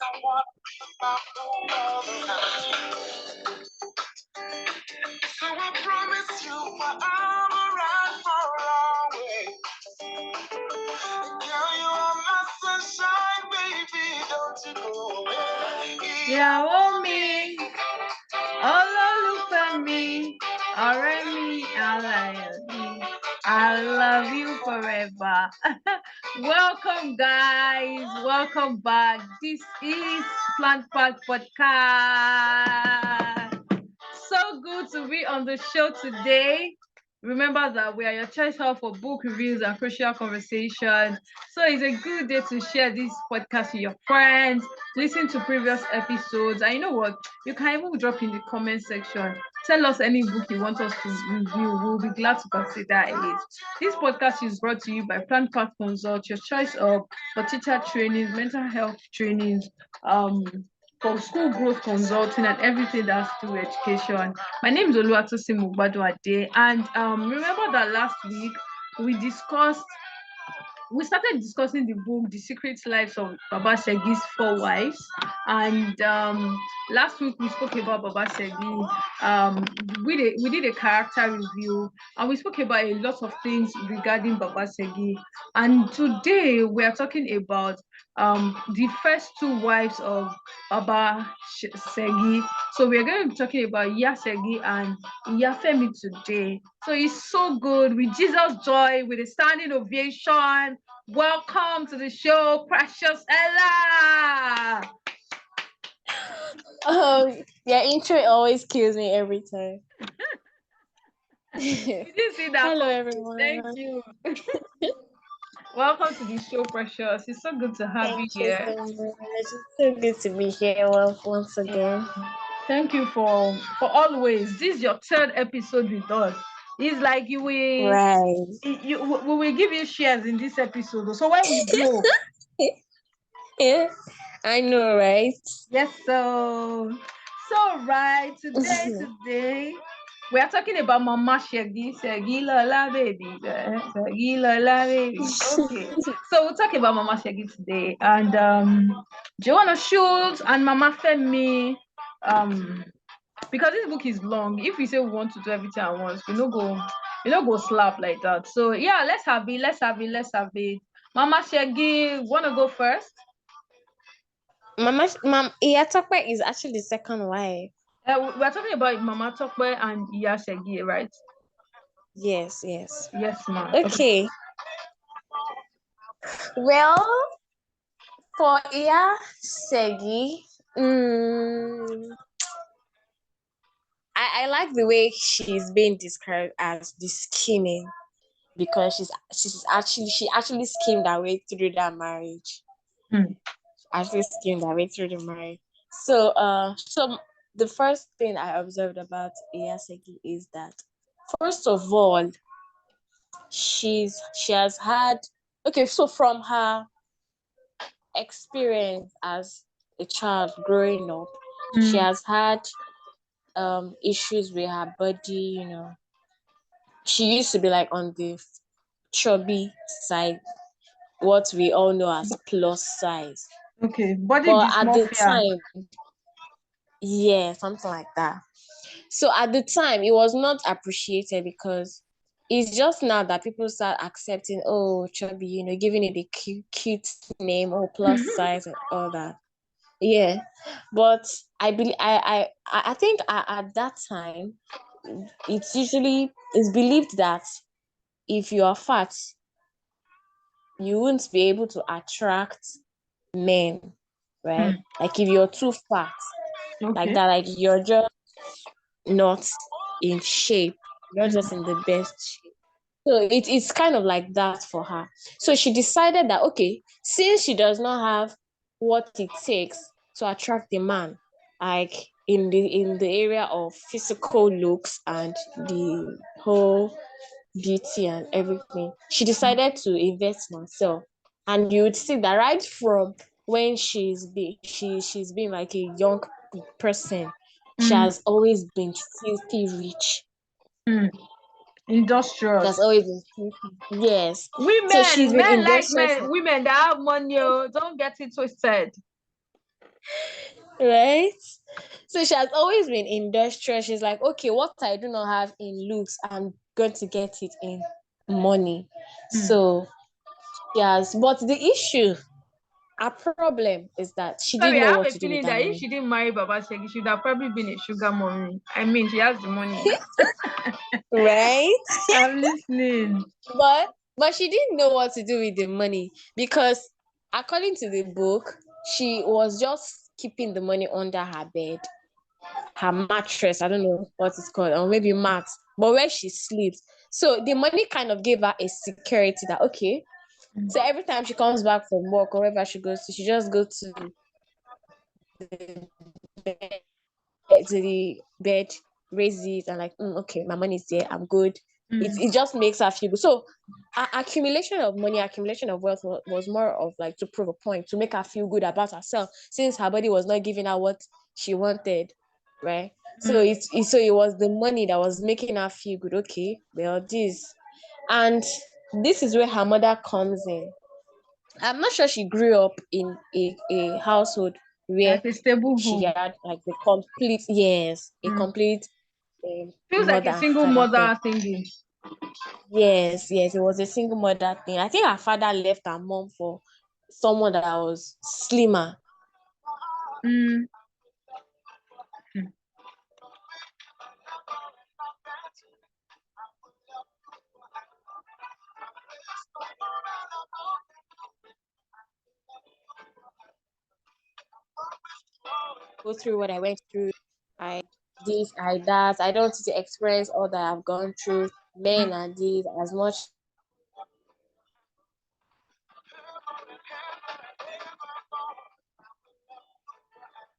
So I promise you my arm around for always. Girl, you are my sunshine, baby. Don't you go away. Yeah, oh me. Ololufemi. Oremi Alayodi. I love you forever. Welcome, guys. Welcome back. This is PlannedPath Podcast. So good to be on the show today. Remember that we are your choice hub for book reviews and crucial conversations. So it's a good day to share this podcast with your friends, listen to previous episodes, and you know what? You can even drop in the comment section. Tell us any book you want us to review. We'll be glad to consider it. This podcast is brought to you by PlannedPath Consult, your choice of for teacher trainings, mental health trainings, for school growth consulting and everything that's to do education. My name is Oluwatosin Mogbadunade, and remember that last week we started discussing the book The Secret Lives of Baba Segi's Four Wives, and last week we spoke about Baba Segi. We did a character review, and we spoke about a lot of things regarding Baba Segi. And today we are talking about the first two wives of Baba Segi. So we're going to be talking about Iya Segi and Iya Femi today. So it's so good with Jesus Joy, with a standing ovation. Welcome to the show, Precious Ella. Your intro always kills me every time. You didn't see that? Hello, everyone. Thank you. Welcome to the show, Precious. It's so good to have you here. Thank you so much. It's so good to be here once again. Thank you for always. This is your third episode with us. It's like we will give you shares in this episode. So when we go, yeah, I know, right? Yes, so right today we are talking about Mama Segi Lola baby. Segi Lola baby. Okay. So we'll talk about Mama Segi today, and Joanna Schultz and Mama Femi. Because this book is long, if we say we want to do everything at once, we no go slap like that. So yeah, let's have it. Mama Segi, wanna go first? Iya Tope is actually the second wife. We're talking about Mama Tope and Iya Segi, right? Yes, ma'am. Okay. Well, for Iya Segi, I like the way she's being described as the scheming, because she actually schemed her way through that marriage. Actually schemed her way through the marriage. So the first thing I observed about Iya Segi is that, first of all, she has had, okay, so from her experience as a child growing up, she has had issues with her body. You know, she used to be like on the chubby side, what we all know as plus size. Okay, body but at the dysmorphia. time, yeah, something like that. So at the time, it was not appreciated, because it's just now that people start accepting, oh, chubby, you know, giving it a cute name, or plus size and all that. Yeah, but I think at that time, it's believed that if you are fat, you won't be able to attract men, right? Like if you're too fat, like that, like you're just not in shape, you're just in the best shape. So it's kind of like that for her. So she decided that, okay, since she does not have what it takes to attract a man, like in the area of physical looks and the whole beauty and everything, she decided to invest in herself. And you would see that right from when she's been like a young person, she has always been filthy rich. Industrious. That's always been filthy. Yes. Women, so she's been men like men, women that have money, don't get it twisted. Right? So she has always been industrious. She's like, okay, what I do not have in looks, I'm going to get it in money. So yes, but the issue, our problem is that she didn't Sorry, I know have what a to do with feeling that that if money. she didn't marry Baba Shegi, she would have probably been a sugar mommy. I mean, she has the money now. Right? I'm listening. But she didn't know what to do with the money because according to the book, she was just keeping the money under her bed, her mattress. I don't know what it's called, or maybe mat, but where she sleeps. So the money kind of gave her a security that okay. So every time she comes back from work or wherever she goes to, she just go to bed, raise it, and like, okay, my money is there, I'm good. It just makes her feel good. So accumulation of money, accumulation of wealth was more of like to prove a point, to make her feel good about herself, since her body was not giving her what she wanted, right? So it was the money that was making her feel good. Okay, well, and this is where her mother comes in. I'm not sure she grew up in a household where Like a stable she home. had like the complete, yes, a complete Feels like mother a and single father thing. mother thingy. Yes, it was a single mother thing. I think her father left her mom for someone that was slimmer. Mm. Go through what I went through. I this, I that. I don't want to experience all that I've gone through. Men and this as much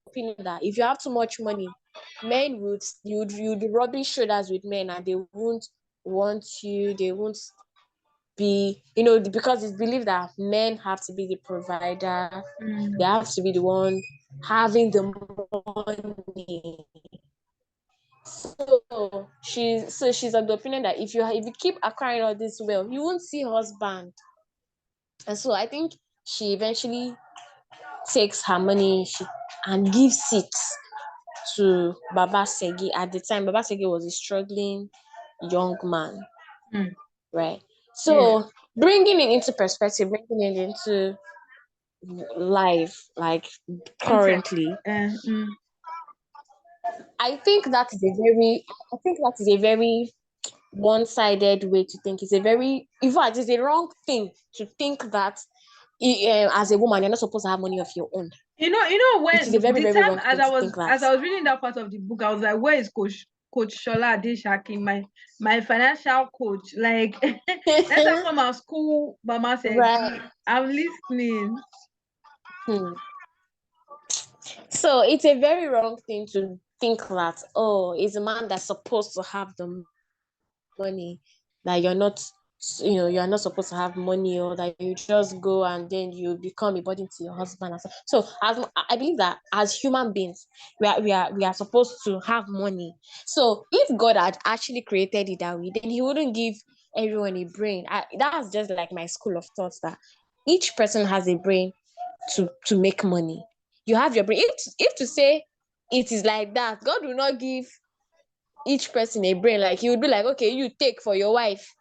opinion that if you have too much money, men would you'd rubbish shoulders with men and they won't want you, they won't be, because it's believed that men have to be the provider, they have to be the one having the money. So she's of the opinion that if you keep acquiring all this wealth, you won't see husband. And so I think she eventually takes her money and gives it to Baba Segi. At the time, Baba Segi was a struggling young man, right? So bringing it into perspective, bringing it into life, like Context. currently, I think that is a very one-sided way to think. In fact, it's a wrong thing to think that as a woman, you're not supposed to have money of your own. You know It is a when very, the very time wrong thing to think that. as I was reading that part of the book, I was like, where is Coach Shola Adeshaki, my financial coach? Like, let her come and school Mama Segi. Right. I'm listening. So it's a very wrong thing to think that, it's a man that's supposed to have the money, that you're not supposed to have money, or that you just go and then you become a burden to your husband. And so as I believe that as human beings, we are supposed to have money. So if God had actually created it that way, then he wouldn't give everyone a brain. That's just like my school of thoughts, that each person has a brain to make money. You have your brain. If to say it is like that, God will not give each person a brain. Like he would be like, okay, you take for your wife.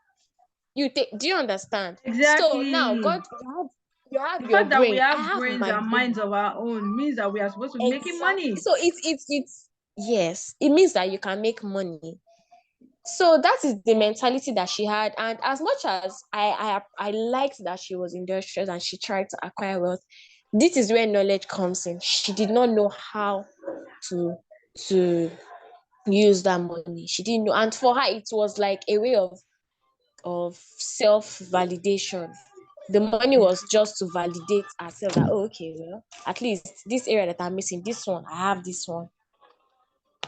You take. Do you understand? So now Exactly. God, you have The your fact that we brain. I have have brains my and brain. minds of our own means that we are supposed to be making Exactly. money. So it's yes, it means that you can make money. So that is the mentality that she had. And as much as I liked that she was industrious and she tried to acquire wealth, this is where knowledge comes in. She did not know how to use that money. She didn't know. And for her, it was like a way of self-validation. The money was just to validate herself that, okay, well, at least this area that I'm missing, this one, I have this one,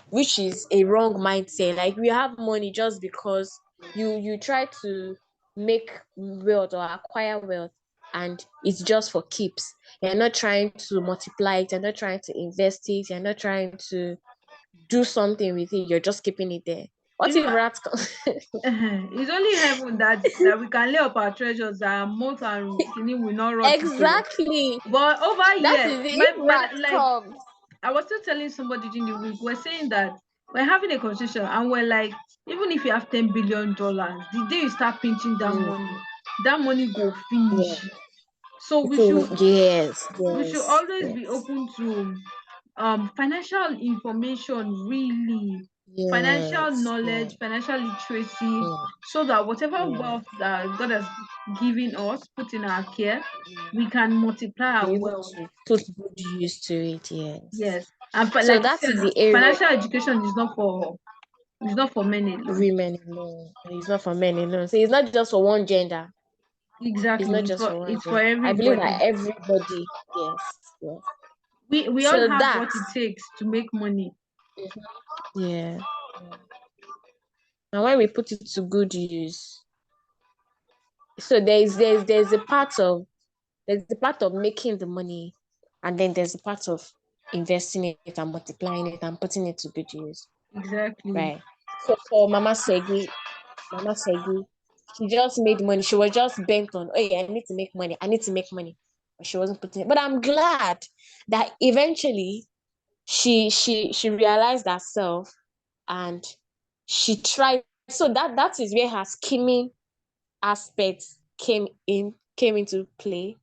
which is a wrong mindset. Like we have money just because you try to make wealth or acquire wealth, and it's just for keeps. You're not trying to multiply it, you're not trying to invest it, you're not trying to do something with it, you're just keeping it there. What You if know, rats it's only heaven that we can lay up our treasures and moth and kidney will not rot it. Exactly. But over That here, is it. If rats like come, I was still telling somebody during the week, we're saying that we're having a conversation and we're like, even if you have $10 billion, the day you start pinching that money go finish. yeah. So we So should yes, always be yes, open to financial information, really financial yes, knowledge, yes, financial literacy, yes, so that whatever yes. wealth that God has given us, put in our care, Yes. we can multiply our Be able wealth. to put good use to it. Yes. Yes, and So like you that said, is the area financial education is not for men alone. women alone. It's not for men alone. So it's not just for one gender. It's Exactly, not just for one it's for gender. I believe everybody. that everybody. Yes, yes. We all So have what that. it takes to make money. Mhm. Yeah. And when we put it to good use, so there's a part of making the money, and then there's a part of investing it and multiplying it and putting it to good use. Exactly. Right. So for Mama Segi, she just made money. She was just bent on, oh yeah, I need to make money. I need to make money. But she wasn't putting it. But I'm glad that eventually she realized herself and she tried. So that is where her scheming aspect came into play,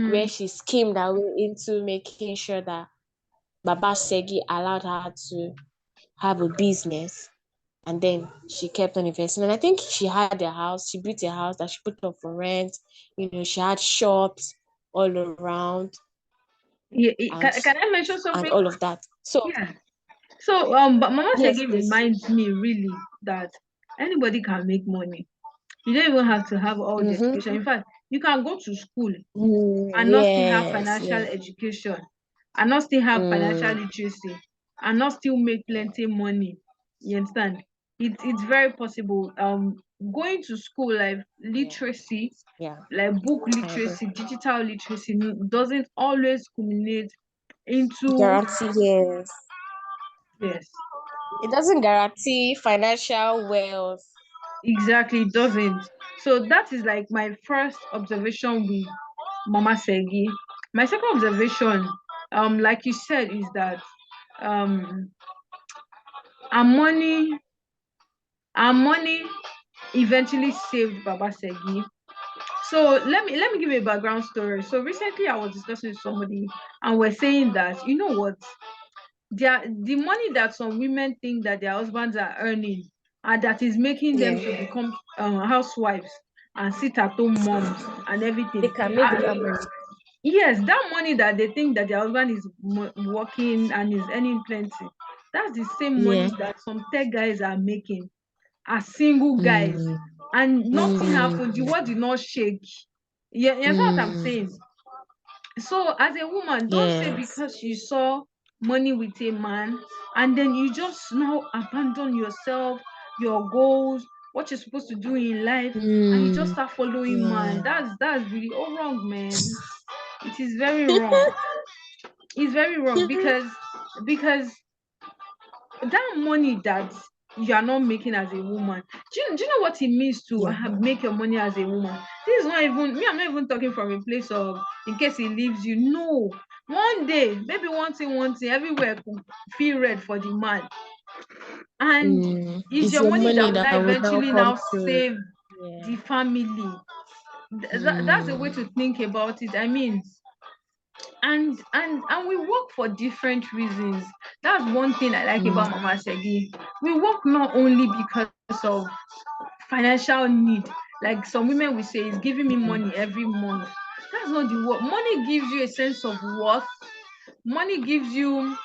where Mm. she schemed her way into making sure that Baba Segi allowed her to have a business, and then she kept on investing. And I think she had a house, she built a house that she put up for rent. She had shops all around Yeah, and can I mention something? all of that. So Yeah. So, but Mama yes, Segi please. reminds me really that anybody can make money. You don't even have to have all the Mm-hmm. education. In fact, you can go to school and not still have Yes, financial yes. education, and not still have financial Mm, literacy, and not still make yeah, plenty money. You understand? It's very possible. Going to school, like yeah, literacy, yeah. like book I agree. literacy, digital literacy, doesn't always culminate into, Guarantee, yes. yes. It doesn't guarantee financial wealth. Exactly, it doesn't. So that is like my first observation with Mama Segi. My second observation, like you said, is that um our money, our money eventually saved Baba Segi. So let me give you a background story. So recently I was discussing with somebody and we're saying that, you know what, the money that some women think that their husbands are earning and that is making them Yeah. to become housewives and sit at home moms and They everything. can make better money. Yes, that money that they think that their husband is working and is earning plenty, that's the same money Yeah. that some tech guys are making as single guys, Mm, and nothing happened. The mm, world did not shake. Yeah, you know what I'm mm. saying? So as a woman, don't say Yes. because you saw money with a man and then you just now abandon yourself, your goals, what you're supposed to do in life, and you just Mm, start following man. yeah. That's really all wrong, man. It is very wrong. It's very wrong because that money that you are not making as a woman, do you know what it means to Yeah. make your money as a woman? This is not even me. I'm not even talking from a place of in case he leaves you. No, one day, maybe one thing everywhere could feel red for the man, and it's It's your your money that money will that now will now eventually come now to. save Yeah. the family. That's the way Mm, to think about it. I mean, and we work for different reasons. That's one thing I like about mm, Mama Segi. We work not only because of financial need, like some women will say, is giving me mm. money every month. That's not the work. Money gives you a sense of worth. Money gives you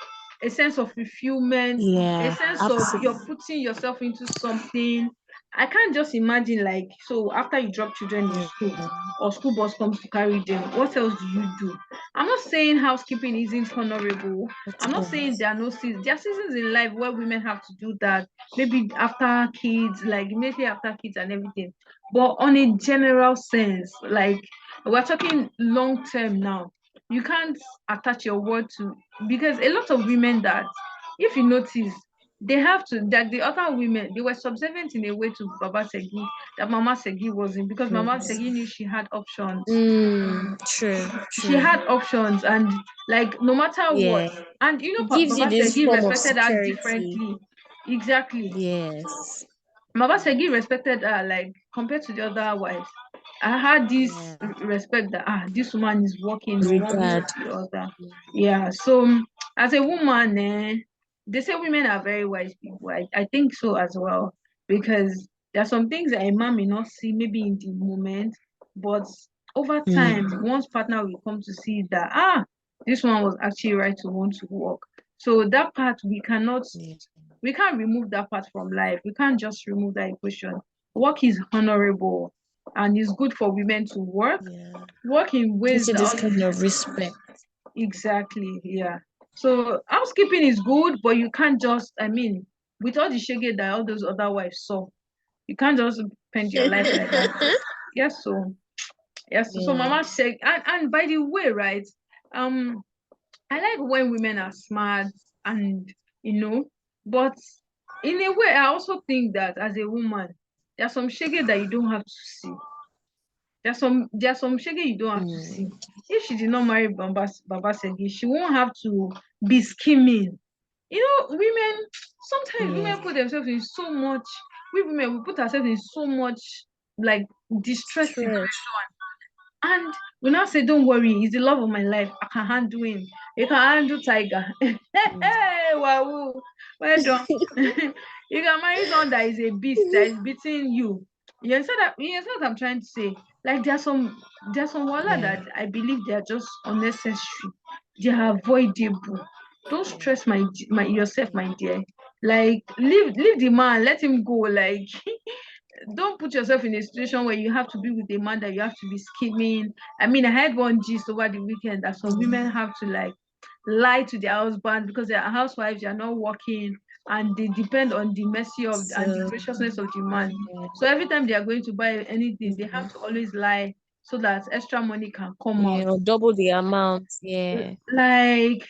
a sense of fulfillment, a Yeah. sense of you're Absolutely. putting yourself into something. I can't just imagine, like, so after you drop children in Yeah. school or school bus comes to carry them, what else do you do? I'm not saying housekeeping isn't honorable. What I'm not saying else? there are no seasons. There are seasons in life where women have to do that, maybe after kids, like immediately after kids and everything. But on a general sense, like we're talking long term now, you can't attach your word to, because a lot of women that, if you notice, they have to, that the other women, they were subservient in a way to Baba Segi that Mama Segi wasn't, because Mama Yes. Segi knew she had options. True, She true. had options, and like no matter what, Yeah. and It gives you Baba this Segi form of respected her security. differently. Exactly. Yes. Baba Segi respected her, like compared to the other wives. I had this Yeah. respect that this woman is working one way or Regard. the other. Yeah. So as a woman, they say women are very wise people. I think so as well, because there are some things that a man may not see maybe in the moment, but over time, one's partner will come to see that this one was actually right to want to work. So that part Yeah. we can't remove that part from life. We can't just remove that equation. Work is honorable, and it's good for women to work. Yeah. Work in Gives ways you that this kind of respect. exactly, yeah. So housekeeping is good, but you can't just, I mean, with all the shege that all those other wives saw, you can't just spend your life like that. Yes, so yes, so Yeah. Mama said, and by the way, right? Um, I like when women are smart and but in a way, I also think that as a woman, there's some shege that you don't have to see. There's some shege you don't have to see. If she did not marry Baba Segi, she won't have to be scheming. Women sometimes Yeah. women put themselves in so much. We women we put ourselves in so much like distress True. and we now say, don't worry, he's the love of my life. I can handle him. You can handle Tiger. Hey, wow. Well done. You can marry someone that is a beast that is beating you. You understand what I'm trying to say? Like there's some wala Yeah. that I believe they are just unnecessary. They are avoidable. Don't Yeah. stress my yourself, Yeah. my dear. Like leave the man, let him go. Like don't put yourself in a situation where you have to be with a man that you have to be scheming. I mean, I had one gist over the weekend that some women have to like lie to their husband because they are housewives, they are not working, and they depend on the mercy of and the So graciousness of the man. yeah. So every time they are going to buy anything, they have to always lie so that extra money can come Yeah. out. Or double the amount. Yeah. Like,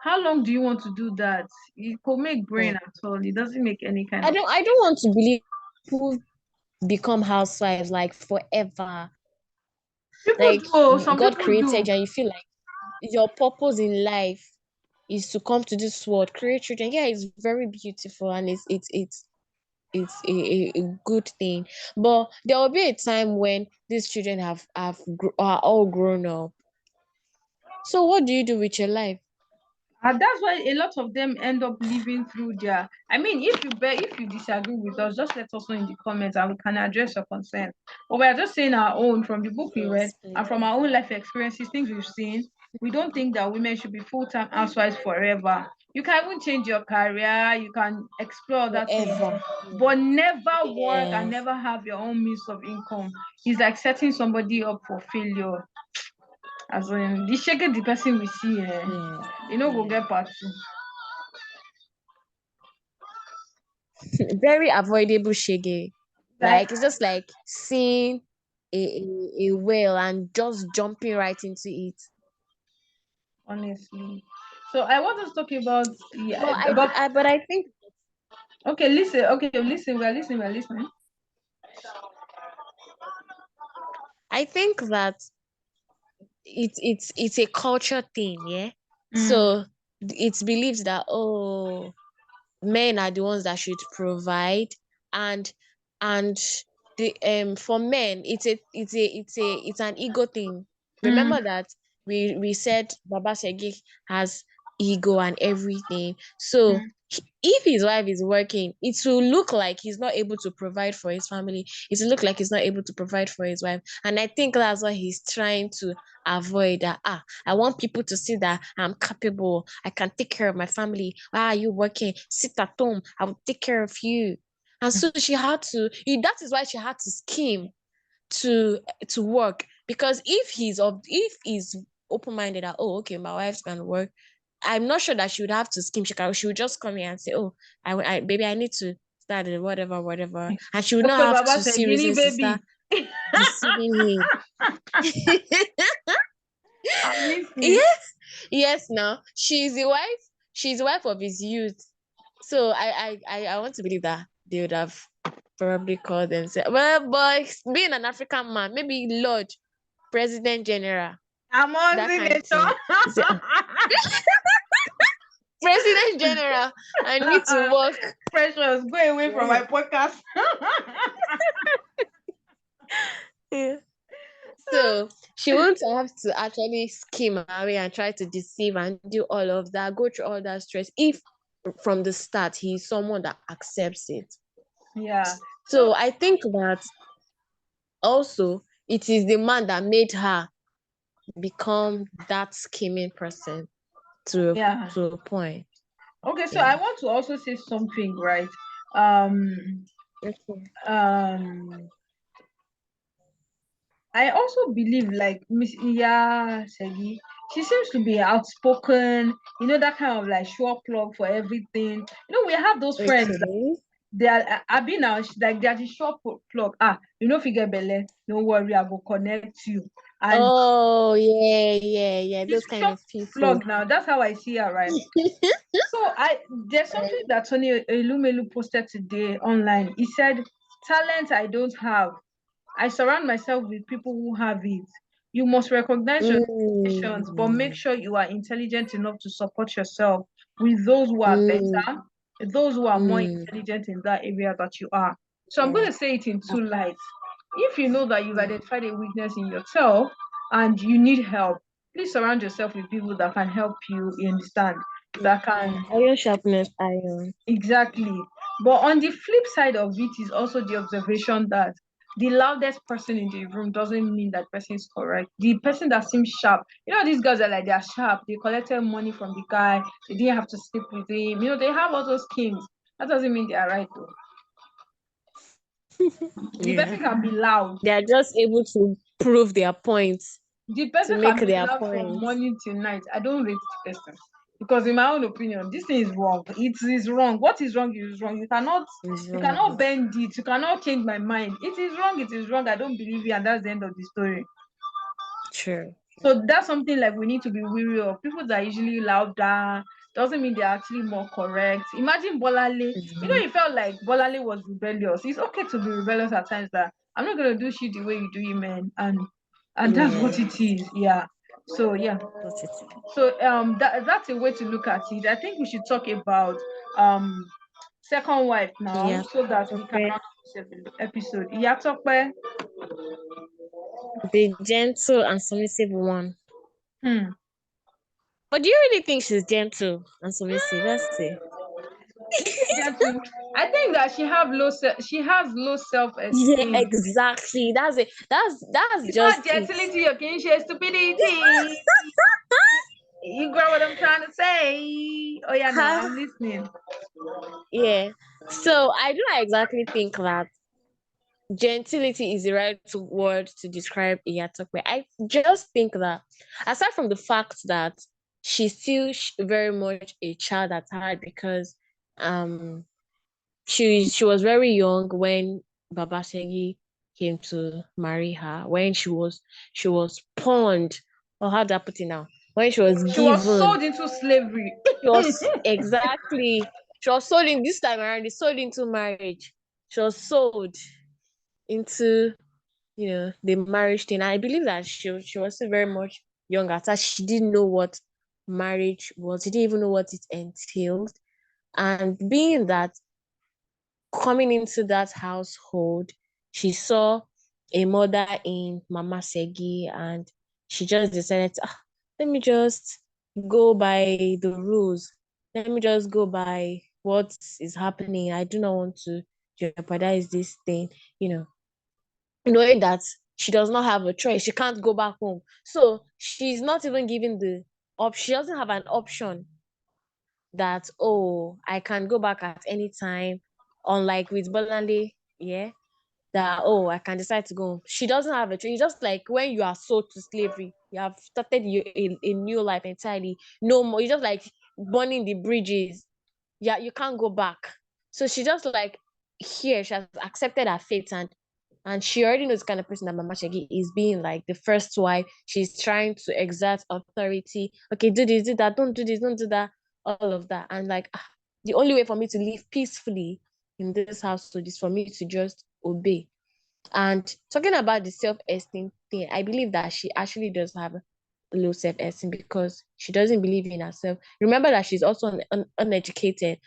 how long do you want to do that? It could make brain Yeah. at all. It doesn't make any kind I of don't I don't want to believe people become housewives like forever. people Like do. Some God people do. created you and you feel like your purpose in life is to come to this world, create children. Yeah, it's very beautiful and it's a good thing. But there will be a time when these children are all grown up. So what do you do with your life? And that's why a lot of them end up living through their. I mean, if you disagree with us, just let us know in the comments and we can address your concern. But we are just saying our own from the book we read Yes, please. and from our own life experiences, things we've seen. We don't think that women should be full-time housewives forever. You can even change your career, you can explore other things, Forever. but never work and Yes. never have your own means of income. It's like setting somebody up for failure. As in, the shaking the person we see, Yeah. go Yeah. get part two. Very avoidable shege. Like Like it's just like seeing a whale and just jumping right into it. honestly. So I want us to talk about But about I think okay, listen, we're listening. that it's a culture thing, yeah. Mm, So it's believed that men are the ones that should provide, and and the for men it's an ego thing. mm, Remember that we said Baba Segi has ego and everything. So mm. if his wife is working, it will look like he's not able to provide for his family. It will look like he's not able to provide for his wife. And I think that's what he's trying to avoid. That I want people to see that I'm capable. I can take care of my family. Why are you working? Sit at home. I will take care of you. And so she had to. That is why she had to scheme to work, because if he's open-minded that, oh, okay, my wife's gonna work, I'm not sure that she would have to scheme. She would just come here and say, oh, baby, I need to start it, whatever, and she would not Okay, have Baba to said, see Guinea reasons to start baby. deceiving him. I'm listening. Yes, yes. Now she's the wife of his youth. So I want to believe that they would have probably called and said, well, but being an African man, maybe Lord, President General, I'm on that the kind of thing. Say, President General, I need to work. Precious, go away from my podcast. Yeah. So she won't have to actually scheme her way and try to deceive and do all of that, go through all that stress if from the start he's someone that accepts it. Yeah. So I think that also it is the man that made her become that scheming person to Yeah. a point. Okay, so I Yeah. want to also say something, right? Um, Okay. um, I also believe like Miss Iya Segi, she seems to be outspoken, that kind of like show plug for everything. We have those friends that Okay. they are Abi now, like they are the shop plug. If you get belle, don't worry, I will connect you. And Oh yeah. this Those kind shop of people. plug now, that's how I see her, right? So there's something that Tony Elumelu posted today online. He said, talent I don't have. I surround myself with people who have it. You must recognize your limitations, but make Mm, sure you are intelligent enough to support yourself with those who are mm, better, those who are more mm. intelligent in that area that you are. So I'm going Yeah. to say it in two lights. If you know that you've identified a weakness in yourself and you need help, please surround yourself with people that can help you understand, that can. Iron sharpness iron. Exactly. But on the flip side of it is also the observation that the loudest person in the room doesn't mean that person is correct. The person that seems sharp, these guys are like they're sharp. They collected money from the guy. They didn't have to sleep with him. They have all those schemes. That doesn't mean they are right though. The Yeah. person can be loud. They are just able to prove their points, The to person make can be their loud from points. morning till night. I don't rate the person. Because in my own opinion, this thing is wrong. It is wrong. What is wrong is wrong. It's You wrong. cannot bend it. You cannot change my mind. It is wrong. It is wrong. I don't believe you, and that's the end of the story. True. So that's something like we need to be wary of. People that are usually louder doesn't mean they're actually more correct. Imagine Bolale. Mhm. You felt like Bolale was rebellious. It's okay to be rebellious at times. That I'm not gonna do shit the way you do it, man. And that's what it Yes. is. Yeah. So yeah. That's it. So that's a way to look at it. I think we should talk about um second wife now Yeah. so that we can Okay. round up this episode. Iya Tope. The gentle and submissive one. Hmm. But do you really think she's gentle and submissive? Let's see. Gentle. I think that she has low Yeah, self-esteem. exactly. That's it. That's It's not just it. gentility, okay? She stupidity. You got what I'm trying to say? Oh yeah, now Huh? I'm listening. Yeah. So I do not exactly think that gentility is the right word to describe Iya Tope. I just think that aside from the fact that she's still very much a child at heart because um she was very young when Baba Shegi came to marry her, when she was pawned, or how do I put it now? When she was She was given, sold into slavery. she was exactly she was sold in this time around, sold into marriage. She was sold into the marriage thing. I believe that she was still very much young at that. She didn't know what marriage was. She didn't even know what it entailed. And being that coming into that household, she saw a mother in Mama Segi, and she just decided, let me just go by the rules. Let me just go by what is happening. I do not want to jeopardize this thing, you know, knowing that she does not have a choice. She can't go back home. So she's not even given the option. She doesn't have an option that, oh, I can go back at any time. Unlike with Bolande, yeah, that, oh, I can decide to go home. She doesn't have a choice. It's just like when you are sold to slavery, you have started a new life entirely. No more. You're just like burning the bridges. Yeah, you can't go back. So she just like here, she has accepted her fate, and she already knows the kind of person that Mama Shagi is, being like the first wife. She's trying to exert authority. Okay, do this, do that, don't do this, don't do that, all of that. And like, the only way for me to live peacefully in this household is for me to just obey. And talking about the self-esteem thing, I believe that she actually does have low self-esteem because she doesn't believe in herself. Remember that she's also uneducated,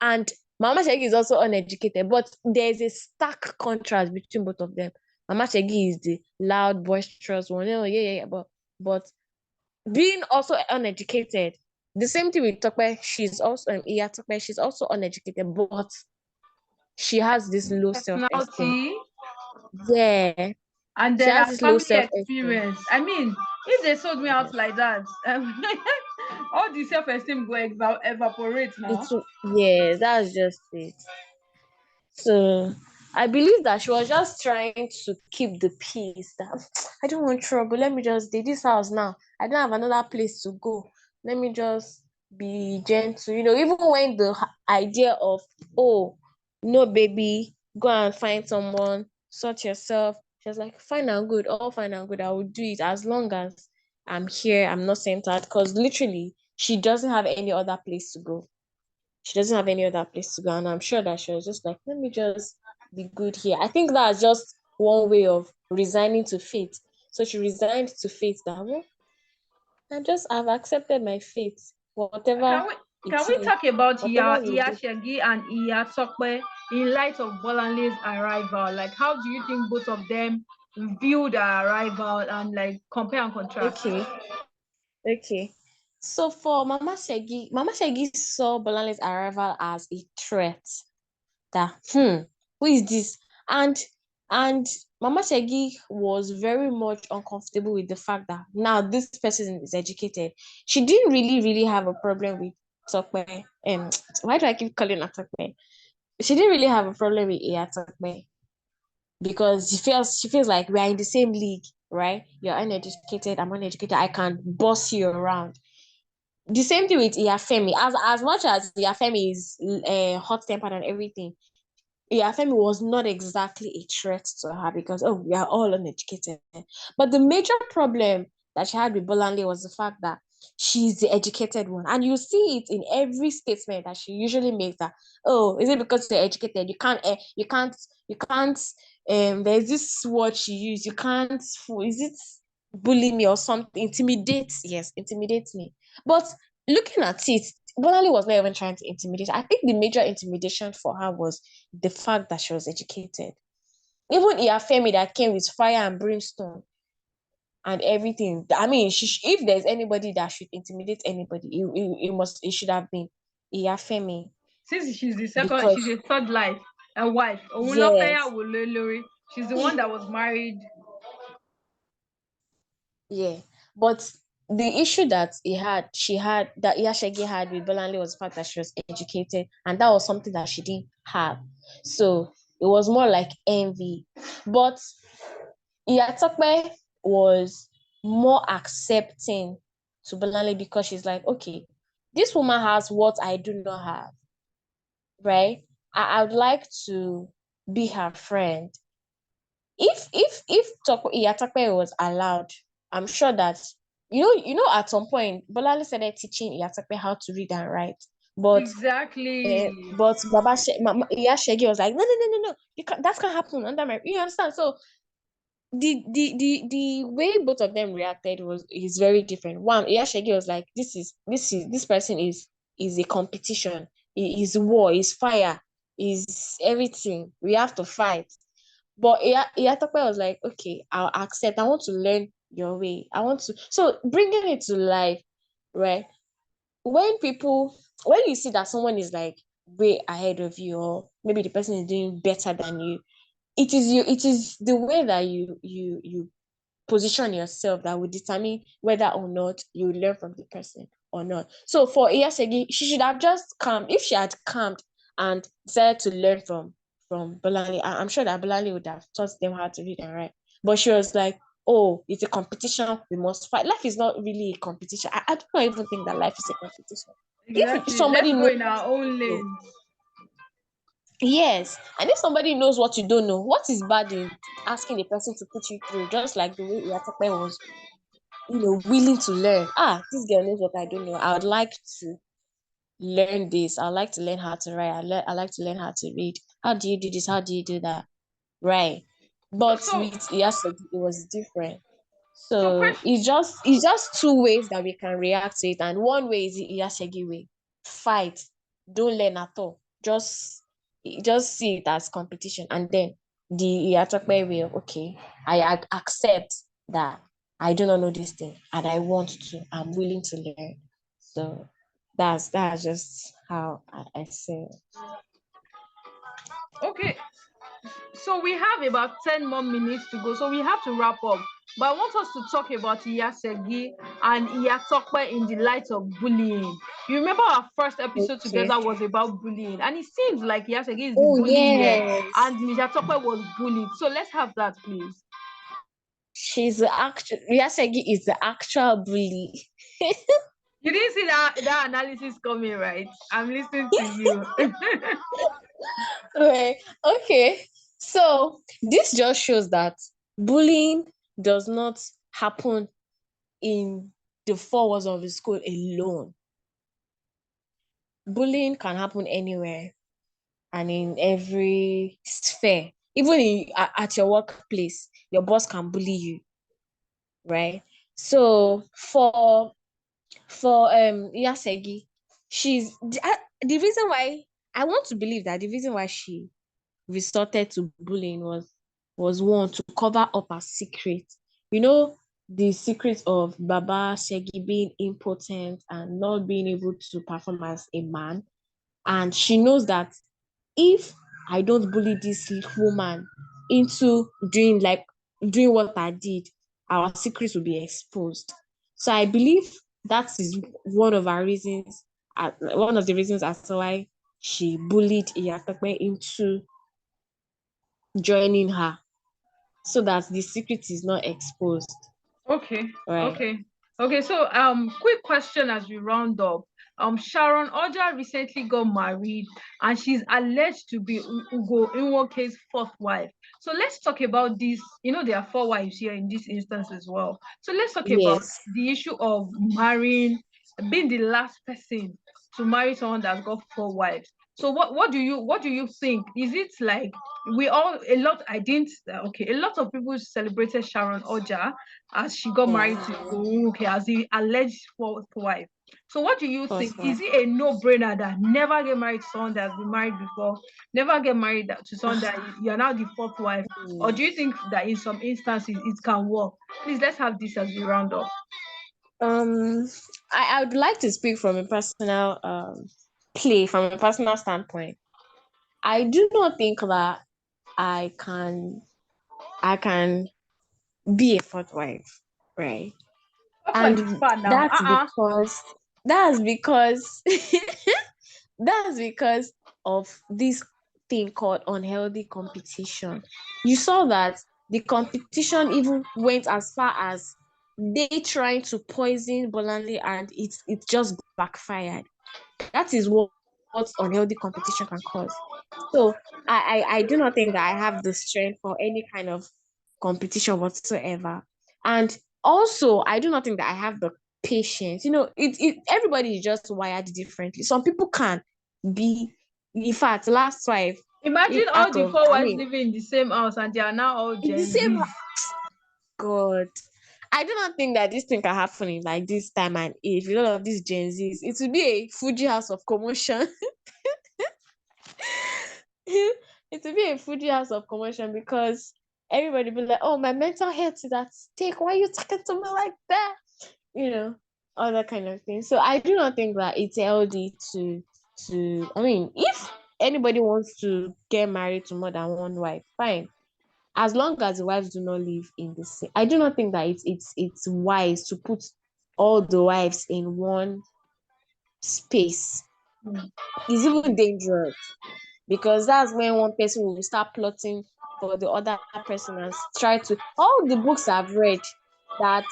and Mama Shegi is also uneducated, but there's a stark contrast between both of them. Mama Shegi is the loud, boisterous one. Oh, yeah. But being also uneducated, the same thing with Tope, she's also Iya Tope, she's also uneducated, but she has this low self-esteem. Personality, Yeah, and she then has our this low family self-esteem. experience. I mean, if they sold me out like that, all the self-esteem will evaporate now. Yeah, that's just it. So I believe that she was just trying to keep the peace. That I don't want trouble. Let me just do this house now. I don't have another place to go. Let me just be gentle. Even when the idea of, oh, no, baby, go and find someone, sort yourself. She was like, fine and good, all fine and good. I will do it as long as I'm here. I'm not sent out, because literally she doesn't have any other place to go. She doesn't have any other place to go. And I'm sure that she was just like, let me just be good here. I think that's just one way of resigning to fate. So she resigned to fate that, well, I've accepted my fate. Can Whatever we it can we is, talk about whatever will Iya be. Shegi and Iya Tope in light of Bolanle's arrival? Like, how do you think both of them view their arrival and like compare and contrast? Okay. Okay. So for Mama Shegi saw Bolanle's arrival as a threat. That who is this? And Mama Shegi was very much uncomfortable with the fact that now this person is educated. She didn't really have a problem with Tokpe. Why do I keep calling her Tokpe? She didn't really have a problem with Iya Tokpe because she feels like we are in the same league, right? You're uneducated, I'm uneducated. I can boss you around. The same thing with Iyafemi. As much as Iyafemi is hot tempered and everything, Iyafemi was not exactly a threat to her because, oh, we are all uneducated. But the major problem that she had with Bolanle was the fact that she's the educated one. And you see it in every statement that she usually makes that, oh, is it because you're educated? There's this word she used, you can't, is it bully me or something? Intimidate, yes, intimidate me. But looking at it, Bonali was not even trying to intimidate. I think the major intimidation for her was the fact that she was educated. Even Iyafemi that came with fire and brimstone and everything. I mean, if there's anybody that should intimidate anybody, it should have been Iyafemi. Since she's Because she's a third life, a wife. yes, She's the one that was married. yeah. But the issue that that Iyashegi had with Bolanle was the fact that she was educated, and that was something that she didn't have. So it was more like envy. But Iyatope was more accepting to Bolanle because she's like, okay, this woman has what I do not have, right? I would like to be her friend. If Iyatope was allowed, I'm sure that at some point Bolanle started teaching Iyatope how to read and write, but Exactly. Iya Shegi was like, no, that can't happen under my. You understand? So the way both of them reacted is very different. One, Iyashegi was like, this person is a competition, is war, is fire, is everything. We have to fight. But Iyatope was like, okay, I'll accept. I want to learn your way. I want to. So bringing it to life, right? When you see that someone is like way ahead of you, or maybe the person is doing better than you, it is the way that you position yourself that will determine whether or not you learn from the person or not. So for Iyasegi, she should have just calmed. If she had calmed and decided to learn from Bolani, I'm sure that Bolani would have taught them how to read and write. But she was like, oh, it's a competition, we must fight. Life is not really a competition. I do not even think that life is a competition. If Exactly. Let's somebody go knows in our own lanes. yes, and if somebody knows what you don't know, what is bad in asking the person to put you through, just like the way Iyatope was, willing to learn. This girl knows what I don't know. I would like to learn this. I like to learn how to write. I like to learn how to read. How do you do this? How do you do that? Right. But So, with Iya Segi, it was different. so So question. it's just two ways that we can react to it. And one way is the Iya Segi way. Fight. Don't learn at all. Just see it as competition. And then the Iya Tope way of, okay, I accept that I do not know this thing and I want to. I'm willing to learn. So that's just how I say it. Okay, so we have about 10 more minutes to go, so we have to wrap up. But I want us to talk about Iya Segi and Iya Tope in the light of bullying. You remember our first episode Okay. together was about bullying, and it seems like Iya Segi is the Oh bully here, yes. and Iya Tope was bullied. So let's have that, please. She's the actual Yasegi is the actual bully. You didn't see that analysis coming, right? I'm listening to you. Right. Okay. So this just shows that bullying does not happen in the four walls of the school alone. Bullying can happen anywhere and in every sphere. Even at your workplace, your boss can bully you, right? So for Yasegi, the reason why I want to believe that the reason why she resorted to bullying was one, to cover up her secret. You know, the secret of Baba Shegi being impotent and not being able to perform as a man. And she knows that if I don't bully this woman into doing what I did, our secrets will be exposed. So I believe that is one of the reasons as to why she bullied Iyatope into joining her, so that the secret is not exposed. Okay, Right. okay. So, quick question as we round up. Sharon Oja recently got married, and she's alleged to be Ugo Inwoke's fourth wife. So let's talk about this. You know, there are four wives here in this instance as well. So let's talk about Yes. the issue of marrying, being the last person to marry someone that's got four wives. So what do you think? Is it like we all a lot? I didn't. Okay, a lot of people celebrated Sharon Oja as she got married to Mm-hmm. Uruke as the alleged fourth wife. So what do you think? First one. Is it a no-brainer that never get married to someone that's been married before, never get married to someone that you're now the fourth wife? Or do you think that in some instances it can work? Please, let's have this as we round up. Um, I would like to speak from a personal from a personal standpoint. I do not think that I can I can be a fourth wife, right? Fourth wife is And far now. that's because that's because of this thing called unhealthy competition. You saw that the competition even went as far as they trying to poison Bolanle, and it just backfired. That is what unhealthy competition can cause. So I do not think that I have the strength for any kind of competition whatsoever. And also, I do not think that I have the patience. You know, everybody is just wired differently. Some people can be, in fact, last wife, Imagine all out the of, four I wives mean, living in the same house and they are now all in the Gen same, Zs. God. I do not think that this thing can happen in like this time and age with all of these Gen Zs. It will be a Fuji house of commotion. It will be a Fuji house of commotion because everybody be like, "Oh, my mental health is at stake. Why are you talking to me like that?" You know, all that kind of thing. So I do not think that it's healthy to. I mean, if anybody wants to get married to more than one wife, fine. As long as the wives do not live in the same, I do not think that it's wise to put all the wives in one space. It's even dangerous because that's when one person will start plotting for the other person and try to, all the books I've read that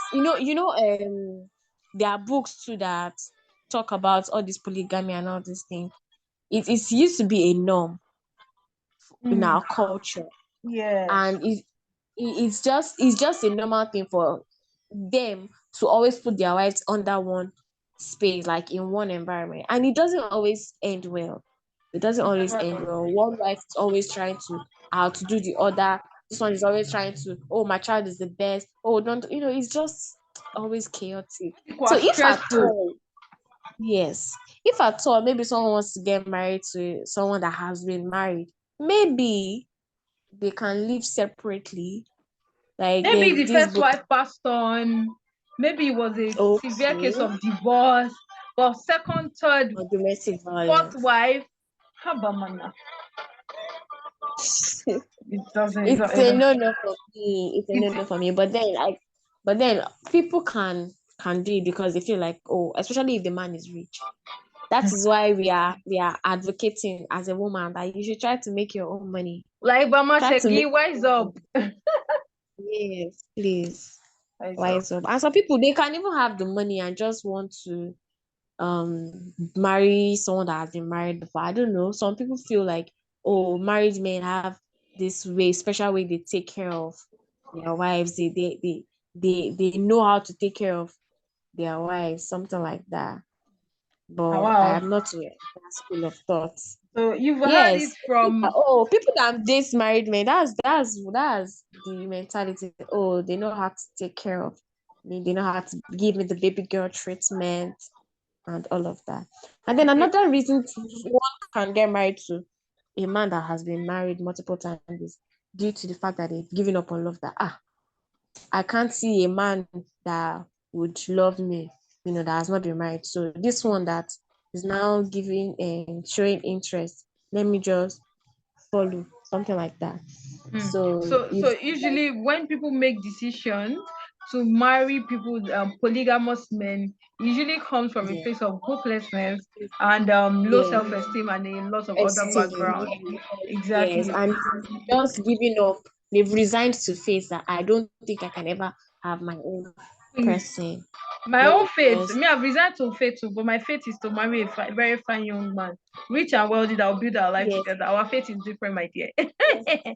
there are books too that talk about all this polygamy and all these things. It used to be a norm in Mm, our culture, yes. and it's just a normal thing for them to always put their wives under one space, like in one environment, and it doesn't always end well. It doesn't always end well. One wife is always trying to outdo the other. This one is always trying to, oh, my child is the best. Oh, don't, it's just always chaotic. So if at Stressful. all, yes, if at all, maybe someone wants to get married to someone that has been married, maybe they can live separately. Like Maybe there's the this first book. wife passed on. Maybe it was a severe case Okay. of divorce. But second, third, Or domestic fourth violence. wife, habamana. It doesn't. It's a no for me. It's a no for me. But then people can do it because they feel like, oh, especially if the man is rich. That is why we are advocating as a woman that you should try to make your own money. Like Mama Try to make Shegi, wise up. yes, please. Wise up. Wise up. And some people they can even have the money and just want to marry someone that has been married before. I don't know. Some people feel like, oh, married men have this way, special way they take care of their wives. They know how to take care of their wives, something like that. But I Wow. am not to that school of thought. So you've heard it Yes. from People that date married men, that's the mentality. Oh, they know how to take care of me. They know how to give me the baby girl treatment and all of that. And then another reason one can get married to a man that has been married multiple times is due to the fact that they've given up on love. That I can't see a man that would love me, that has not been married. So this one that is now giving and showing interest, let me just follow, something like that. So so usually when people make decisions to marry people, polygamous men, usually comes from a yeah, place of hopelessness and low yeah, self-esteem and a lot of other esteem, background. yes, Exactly. and just giving up. They've resigned to face that I don't think I can ever have my own Please. person. My Let own me fate, just me, I've resigned to fate too, but my fate is to marry a very fine young man, rich and wealthy, that will build our life yes, together. Our fate is different, my dear. yes,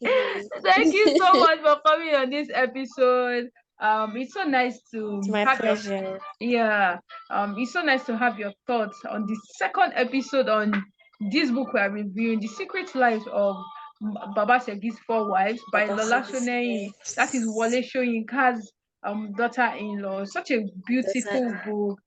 please. Thank you so much for coming on this episode. It's so nice It's to my have your pleasure. yeah. It's so nice to have your thoughts on the second episode on this book we are reviewing, The Secret Lives of Baba Segi's Four Wives by Papa Lola says Shoneyin. That is Wole Soyinka's daughter-in-law. Such a that's beautiful book.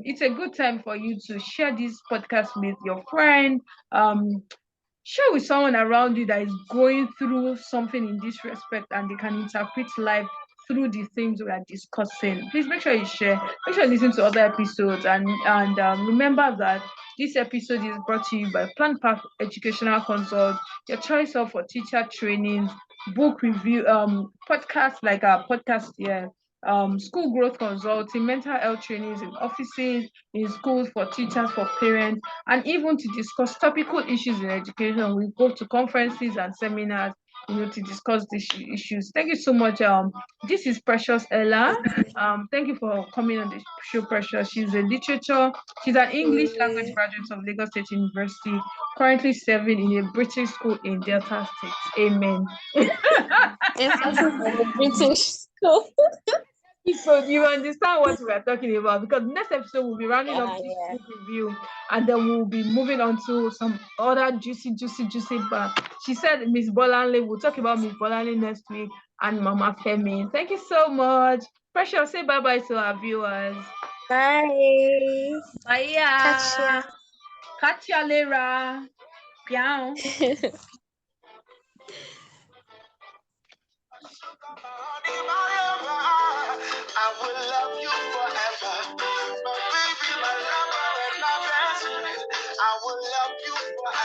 It's a good time for you to share this podcast with your friend. Share with someone around you that is going through something in this respect and they can interpret life through the things we are discussing. Please make sure you share, make sure you listen to other episodes, and remember that this episode is brought to you by PlannedPath Educational Consult, your choice of for teacher trainings, book review, podcasts like our podcast here, school growth consulting, mental health trainings in offices, in schools, for teachers, for parents, and even to discuss topical issues in education. We go to conferences and seminars, to discuss these issues. Thank you so much. This is Precious Ella. Thank you for coming on the show, Precious. She's an English language okay. graduate of Lagos State University, currently serving in a British school in Delta State. Amen. Emphasis on the British school. So you understand what we are talking about, because next episode we'll be rounding up this Yeah. book review, and then we'll be moving on to some other juicy part. She said Miss Bolanle. We'll talk about Miss Bolanle next week, and Mama Femi. Thank you so much. Precious, say bye bye to our viewers. Bye. Catch ya. Bye. Catch ya later. Piao. I will love you forever. My baby, my lover, and my best friend. I will love you